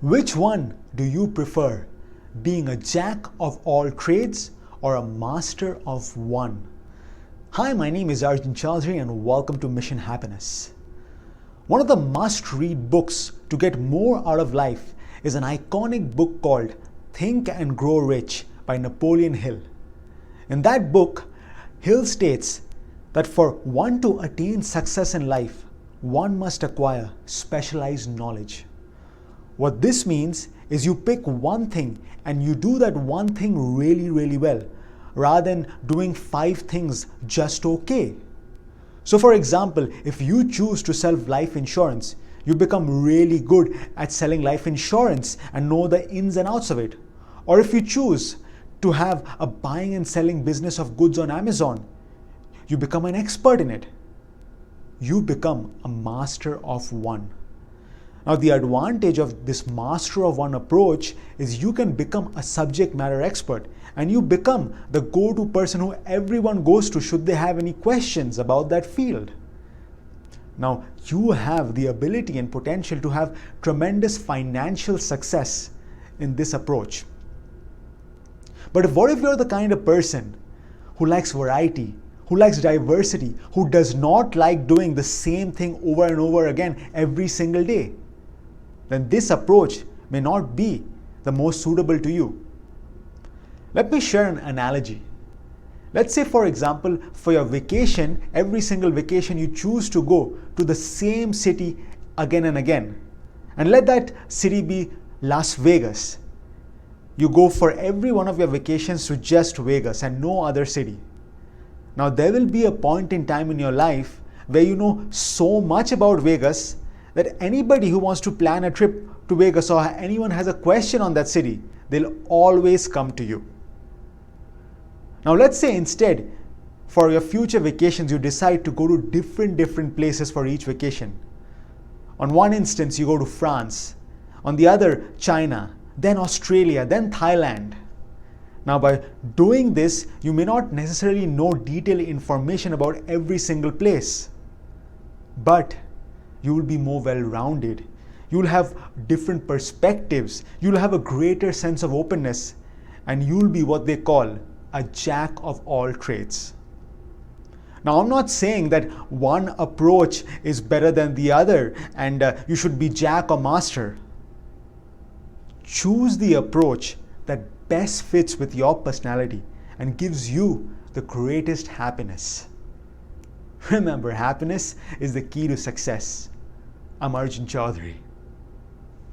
Which one do you prefer, being a jack of all trades or a master of one? Hi, my name is Arjun Chaudhary and welcome to Mission Happiness. One of the must-read books to get more out of life is an iconic book called Think and Grow Rich by Napoleon Hill. In that book, Hill states that for one to attain success in life, one must acquire specialized knowledge. What this means is you pick one thing and you do that one thing really well, rather than doing 5 things just okay. So for example, if you choose to sell life insurance, you become really good at selling life insurance and know the ins and outs of it. Or if you choose to have a buying and selling business of goods on Amazon, you become an expert in it. You become a master of one. Now, the advantage of this master of one approach is you can become a subject matter expert and you become the go-to person who everyone goes to should they have any questions about that field. Now, you have the ability and potential to have tremendous financial success in this approach. But what if you're the kind of person who likes variety, who likes diversity, who does not like doing the same thing over and over again every single day? Then this approach may not be the most suitable to you. Let me share an analogy. Let's say, for example, for your vacation, every single vacation you choose to go to the same city again and again. And let that city be Las Vegas. You go for every one of your vacations to just Vegas and no other city. Now there will be a point in time in your life where you know so much about Vegas that anybody who wants to plan a trip to Vegas or anyone has a question on that city, they'll always come to you. Now let's say instead, for your future vacations, you decide to go to different places for each vacation. On one instance, you go to France. On the other, China, then Australia, then Thailand. Now by doing this, you may not necessarily know detailed information about every single place, but you will be more well-rounded. You will have different perspectives. You will have a greater sense of openness, and you will be what they call a jack of all trades. Now, I'm not saying that one approach is better than the other and you should be jack or master. Choose the approach that best fits with your personality and gives you the greatest happiness. Remember, happiness is the key to success. I'm Arjun Chaudhary.